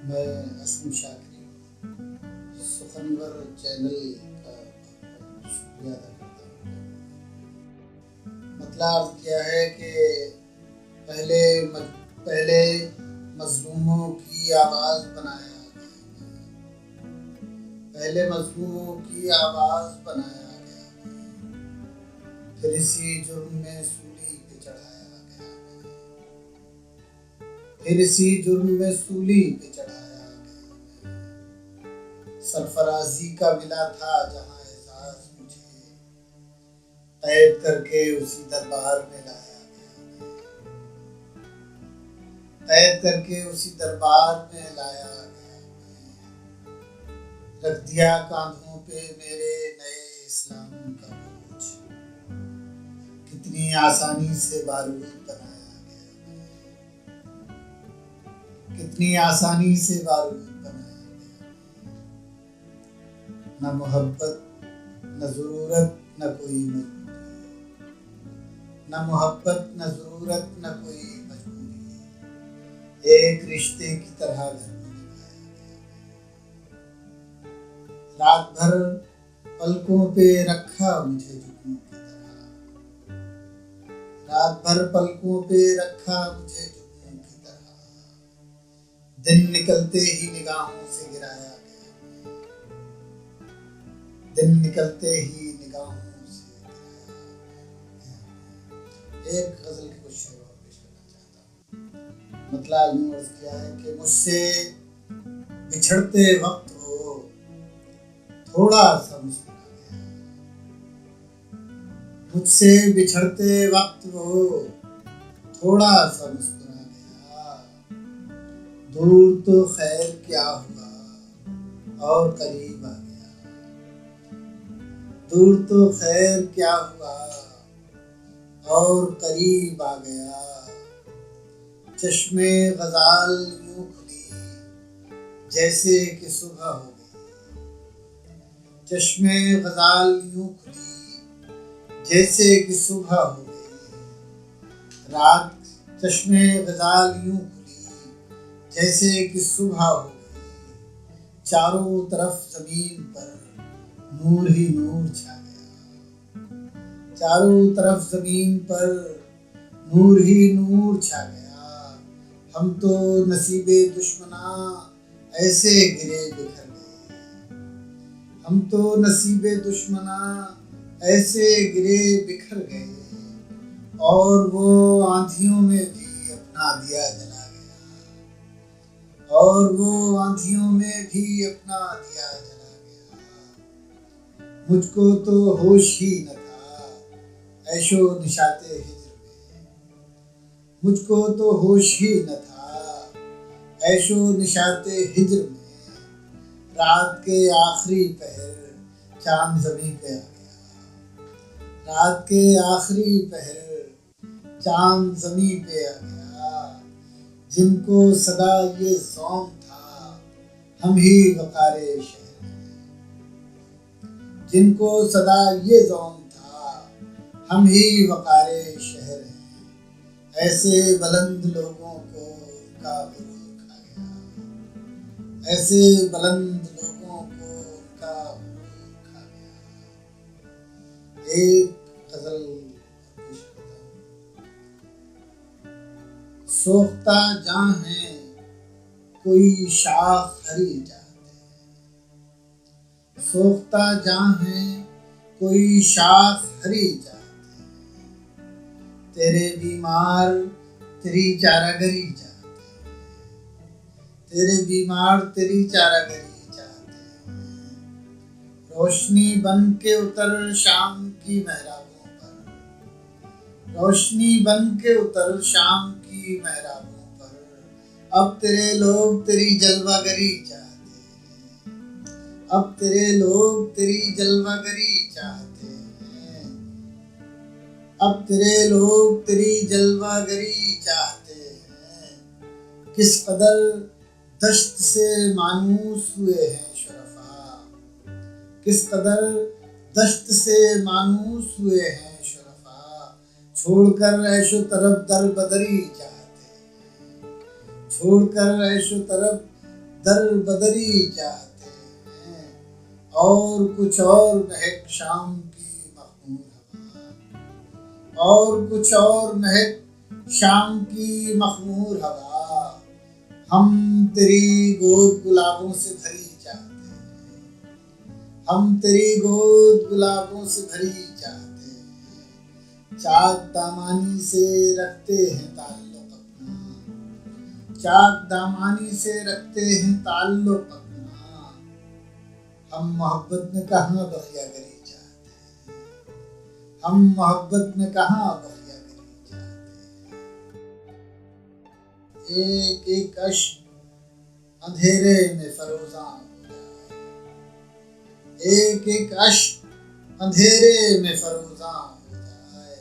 मैं असम शाकरी सुखनवर चैनल का शुक्रिया अदा करता हूँ। मतलब अर्ज किया है कि पहले मजलूमों की आवाज़ बनाया गया, पहले मजलूमों की आवाज़ बनाया गया, फिर इसी जुर्म में सूली पे चढ़ाया गया, फिर इसी जुर्म में सूली पे चढ़ाया गया। सरफराजी का मिला था जहाँ एजाज मुझे, कैद करके उसी दरबार में लाया गया, कैद करके उसी दरबार में लाया गया। रख दिया कांधों पे मेरे नए इस्लाम का बोझ, कितनी आसानी से बारूद बनाया गया, कितनी आसानी से बारूद बनाया गया। न मोहब्बत न ज़रूरत न कोई मजबूरी, न मोहब्बत न ज़रूरत न कोई मजबूरी, एक रिश्ते की तरह घर में निभाया गया। रात भर पलकों पे रखा मुझे जुगनू की तरह, रात भर पलकों पे रखा मुझे जुगनू की तरह, दिन निकलते ही निगाहों से गिराया गया, दिन निकलते ही निगाहों से गिराया गया। एक गजल के कुछ शेर और पेश करना चाहता हूँ। मतलब यूं अर्ज किया है कि मुझसे बिछड़ते वक्त हो थोड़ा सा मुस्कुरा गया, मुझसे बिछड़ते वक्त वो थोड़ा सा मुस्कुरा गया। दूर तो खैर क्या हुआ और करीब आ गया, दूर तो खैर क्या हुआ और करीब आ गया। चश्मे गजाल यूं खुली जैसे कि सुबह हो गई, चश्मे गजाल यूं खुली जैसे कि सुबह हो गई। रात चश्मे गजाल यूं खुली जैसे कि सुबह हो गई। चारों तरफ जमीन पर नूर ही नूर छा गया, चारों तरफ जमीन पर नूर ही नूर छा गया। हम तो नसीबे दुश्मना ऐसे गिरे बिखर गए, हम तो नसीबे दुश्मना ऐसे गिरे बिखर गए। और वो आंधियों में भी अपना दिया जला गया, और वो आंधियों में भी अपना दिया जला गया। मुझको तो होश ही न था ऐशो निशाते हिज्र में, मुझको तो होश ही न था ऐशो निशाते हिज्र में। रात के आखिरी पहर चांद ज़मीं पे आ गया, रात के आखिरी पहर चांद ज़मीं पे आ गया। जिनको सदा ये ज़ौम था हम ही वक़ारे शहर हैं, जिनको सदा ये ज़ौम था हम ही वक़ारे शहर हैं। ऐसे बुलंद लोगों को उनका गुरूर खा गया, ऐसे बुलंद लोगों को उनका गुरूर खा गया। एक गजल पेश करता हूँ। सोख्ता जां है कोई शाख हरी चाहते हैं, सोख्ता जां है कोई शाख हरी चाहते हैं। तेरे बीमार तेरी चारागरी चाहते हैं, तेरे बीमार तेरी चारागरी चाहते हैं। रोशनी बन के उतर शाम की महराबों पर, रोशनी बन के उतर शाम की महराबों पर। अब तेरे लोग तेरी जलवागरी चाहते हैं, अब तेरे लोग तेरी जलवागरी चाहते हैं, अब तेरे लोग तेरी जलवागरी चाहते हैं। किस कदर दश्त से मानूस हुए हैं शुरफा, किस कदर दश्त से मानूस हुए हैं शुरफा। छोड़कर ऐशो तरफ दर बदरी चाहते हैं, छोड़कर ऐशो तरफ दर बदरी चाहते हैं, और कुछ और महक शाम की मखमूर हवा, और कुछ और महक शाम की मखमूर हवा। हम तेरी गोद गुलाबों से भरी चाहते हैं, हम तेरी गोद गुलाबों से भरी चाहते हैं। चाक दामानी से रखते हैं ताल्लुक अपना, चाक दामानी से रखते हैं ताल्लुक अपना। हम मोहब्बत में कहाँ बखियागरी चाहते हैं, हम मोहब्बत में कहाँ बखियागरी चाहते हैं। एक एक अश्क अंधेरे में फरोज़ां हो जाए, एक एक अश्क अंधेरे में फरोज़ां हो जाए।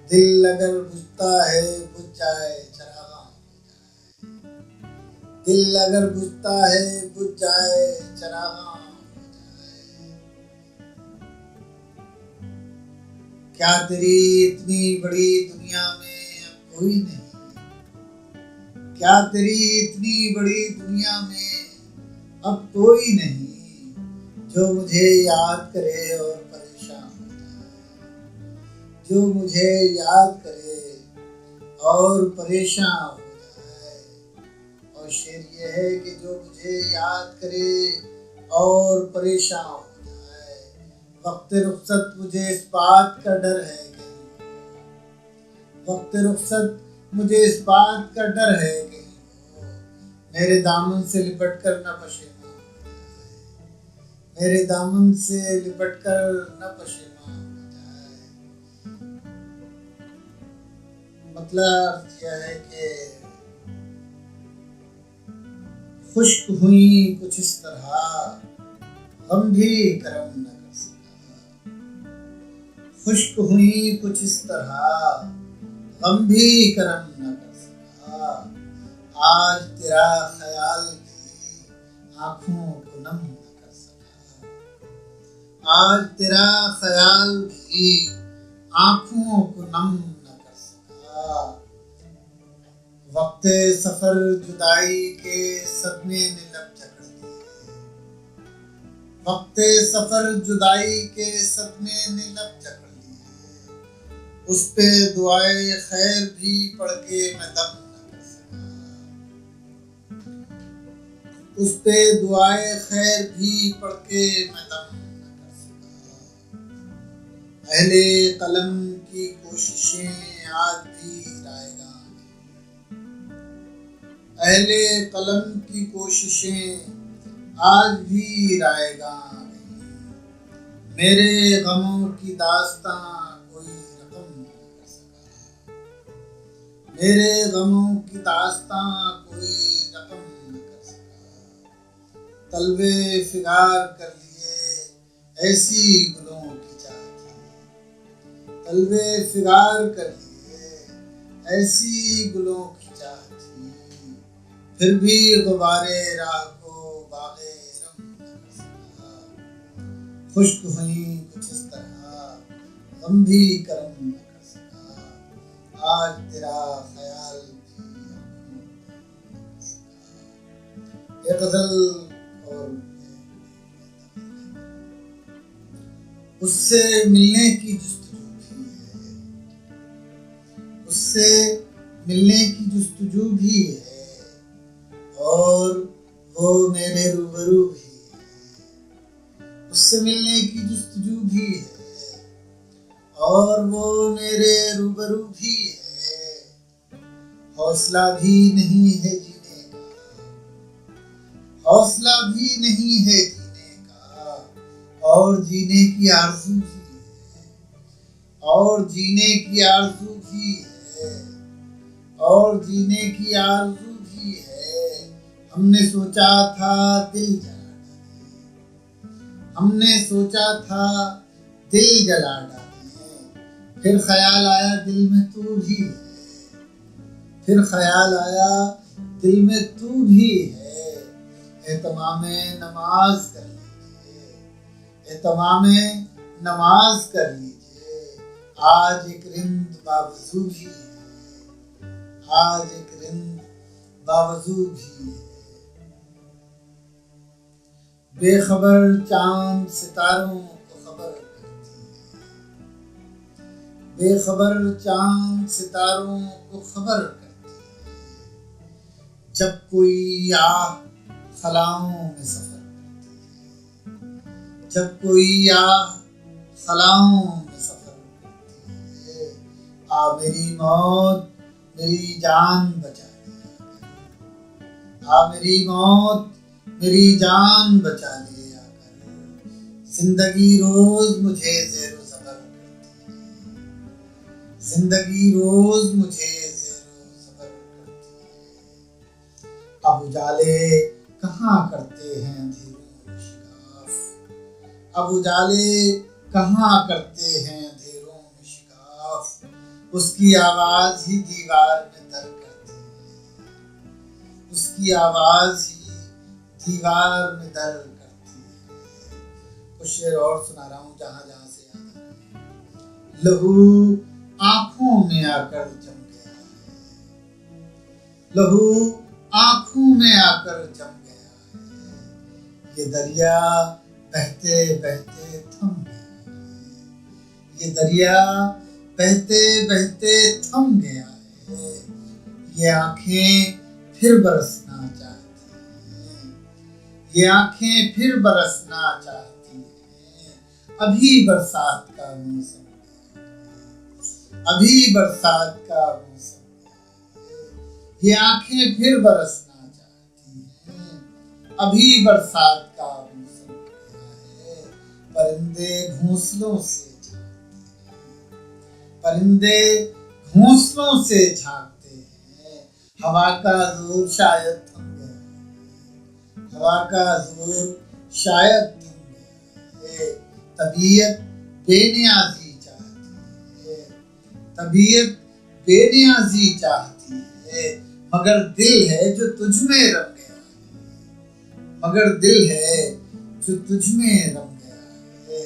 दिल अगर बुझता है बुझ जाए चरागां हो जाए, दिल अगर बुझता है बुझ जाए चरागां हो जाए। क्या तेरी इतनी बड़ी दुनिया में अब कोई नहीं, क्या तेरी इतनी बड़ी दुनिया में अब कोई नहीं, जो मुझे याद करे और परेशान हो जाए, जो मुझे याद करे और परेशान हो जाए। और शेर ये है कि जो मुझे याद करे और परेशान हो जाए। वक्त रुखसत मुझे इस बात का डर है कहीं, वक्त रुखसत मुझे इस बात का डर है कहीं मेरे दामन से लिपट कर न पशेमा हो जाए, मेरे दामन से लिपट कर न पशेमा हो जाए। मतलब यह है कि खुश्क हुई कुछ इस तरह गम भी करम न कर सका, खुश्क हुई कुछ इस तरह गम भी करम न कर सका। आज तेरा ख्याल भी आँखों को नम न कर सका, आज तेरा ख्याल भी आँखों को नम न कर सका। वक्त सफर जुदाई के सदमे ने लब जकड़ दिए, वक्त सफर जुदाई के सदमे ने लब जकड़ दिए। उस पे दुआए खैर भी पढ़ के मैं दम न कर सका, उस पे दुआए खैर भी पढ़ के मैं दम न कर सका। अहले कलम की कोशिशें आज भी रायगां हैं, अहले कलम की कोशिशें आज भी रायगां हैं। मेरे गमों की दास्तां कोई रकम न कर सका, मेरे गमों की दास्तां कोई रकम न कर सका। तलवे फिगार कर लिए ऐसी गुलों की चाह थी, तलवे फिगार कर लिए ऐसी गुलों की चाह थी। फिर भी गुबारे राह को बाग़े रम न कर सका। खुश्क हुई कुछ इस तरह गम भी करम न कर सका। आज तेरा ख्याल भी आँखों न कर सका। ये गज़ल और उससे मिलने की जुस्तजू भी है, उससे मिलने की जुस्तजू भी है, और वो मेरे रूबरू भी है। उससे मिलने की जुस्तजू भी है, और वो मेरे रूबरू भी है। हौसला भी नहीं है जीने का, हौसला भी नहीं है जीने का, और जीने की आरज़ू भी है, और जीने की आरज़ू भी है, और जीने की आरज़ू भी है। हमने सोचा था दिल जला डाले, हमने सोचा था दिल जला डाले। फिर ख्याल आया दिल में तू भी है, फिर ख्याल आया दिल में तू भी है। एहतमामे नमाज कर लीजिए, एहतमामे नमाज कर लीजिए। आज एक रिंद बावजू भी है, आज एक रिंद बावजू भी है। बेखबर चांद सितारों को खबर करती है, बेखबर चांद सितारों को खबर करती है। जब कोई आह खलाओं में सफर करती है, जब कोई आह खलाओं में सफर करती है। आ मेरी मौत मेरी जान बचा ले, आ मेरी मौत मेरी जान बचा ले आकर। जिंदगी रोज मुझे ज़ेरो ज़बर करती है, जिंदगी रोज मुझे ज़ेरो ज़बर करती है। अब उजाले कहाँ करते हैं अंधेरों में शिकाफ, अब उजाले कहाँ करते हैं अंधेरों में शिकाफ। उसकी आवाज ही दीवार में दर करती है, उसकी आवाज ही दीवार में दर करती है। कुछ शेर और सुना रहा हूँ जहाँ जहाँ से याद आ रहा है। लहू आंखों में आकर जम गया है, लहू आंखों में आकर जम गया है। ये दरिया बहते बहते थम गया है, ये दरिया बहते बहते थम गया है। ये आंखें फिर बरसना चाहती हैं, ये आंखें फिर बरसना चाहती हैं। अभी बरसात का मौसम है, अभी बरसात का मौसम है। ये आंखें फिर बरसना चाहती हैं, अभी बरसात का मौसम है। परिंदे घोंसलों से झांकते हैं, परिंदे घोंसलों से झांकते हैं। हवा का जोर शायद थम गया, हवा का जोर शायद थम गया है। तबीयत बेनियाजी चाहती है, तबीयत बेनियाजी चाहती है। मगर दिल है जो तुझ में रम गया है, मगर दिल है जो तुझ में रम गया है।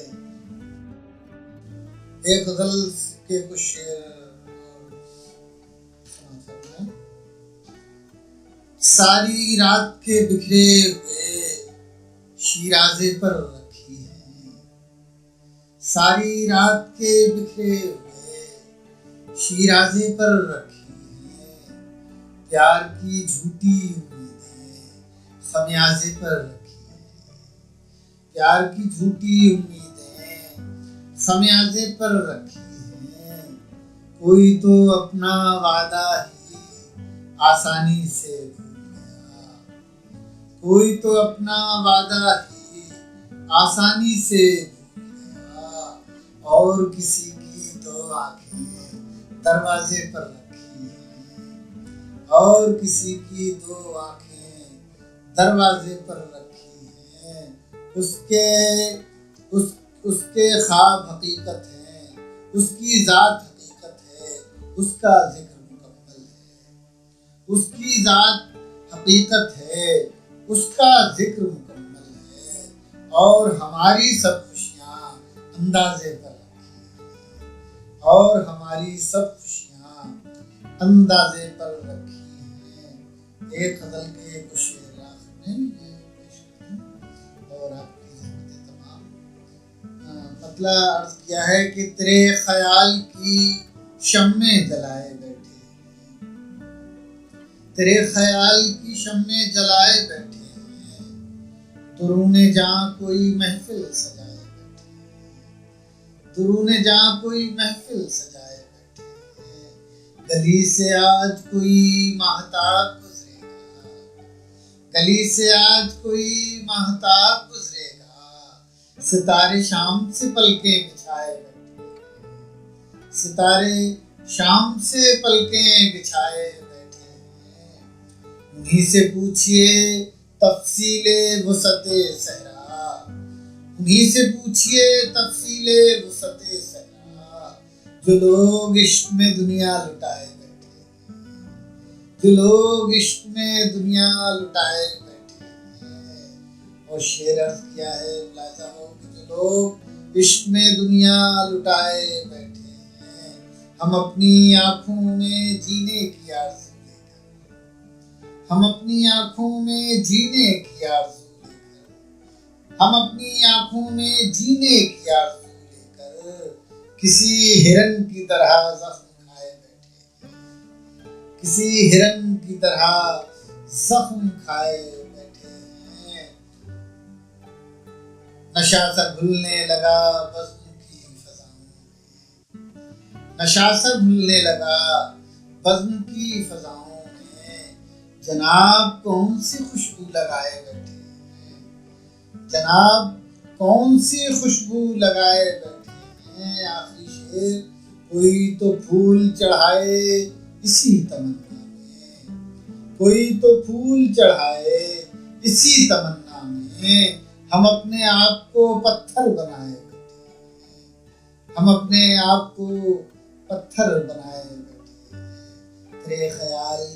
एक गजल के कुछ शेर सारी रात के बिखरे हुए शीराजे पर रखी है, सारी रात के बिखरे हुए शीराजे पर रखी है। प्यार की झूठी उम्मीदें खमियाजे पर रखी है, प्यार की झूठी उम्मीदें खमियाजे पर रखी है। कोई तो अपना वादा ही आसानी से कोई तो अपना वादा ही आसानी से भूल गया। और किसी की तो आंखें दरवाजे पर रखी हैं, और किसी की तो आंखें दरवाजे पर रखी हैं। उसके ख्वाब हकीकत हैं, उसकी जात हकीकत है, उसका जिक्र मुकम्मल है। उसकी जात हकीकत है, उसका जिक्र मुकम्मल है। और हमारी सब खुशियाँ अंदाजे पर रखी हैं, और हमारी सब खुशियाँ अंदाजे पर रखी हैं। एक गज़ल के कुछ शेर आखिर में पेश करूँ और आपकी ज़हमतें तमाम। मतलब अर्ज़ किया है कि तेरे ख्याल की शम्में जलाए बैठे, तेरे ख्याल की शम्में जलाए बैठे। दुरूने जहाँ कोई महफिल सजाए बैठे, दुरूने जहाँ कोई महफिल सजाए बैठे। गली से आज कोई महताब गुजरेगा, गली से आज कोई महताब गुजरेगा। सितारे शाम से पलकें बिछाए बैठे, सितारे शाम से पलकें बिछाए बैठे हैं। उन्हीं से पूछिए तफसीले वुसअते सहरा, उन्हीं से पूछिए तफसीले वुसअते सहरा। जो लोग इश्क में दुनिया लुटाए बैठे, जो लोग इश्क में दुनिया लुटाए बैठे हैं। और शेर अर्ज़ किया है मुलाज़ा हो कि जो लोग इश्क में दुनिया लुटाए बैठे हैं। हम अपनी आँखों में जीने की आरज़ू, हम अपनी आँखों में जीने की आरज़ू लेकर हम अपनी आंखों में जीने की आरज़ू लेकर किसी हिरन की तरह जख्म खाए बैठे, किसी हिरन की तरह जख्म खाए बैठे हैं। नशा सा घुलने लगा बज़्म की फज़ाओं में, नशा सा घुलने लगा बज़्म की फज़ाओं में। जनाब कौन सी खुशबू लगाए बैठे हैं, जनाब कौन सी खुशबू लगाए बैठे हैं। आखिरी शेर, कोई तो फूल चढ़ाए इसी तमन्ना में, कोई तो फूल चढ़ाए इसी तमन्ना में। हम अपने आप को पत्थर बनाए बैठे हैं, हम अपने आप को पत्थर बनाए बैठे हैं। तेरे ख्याल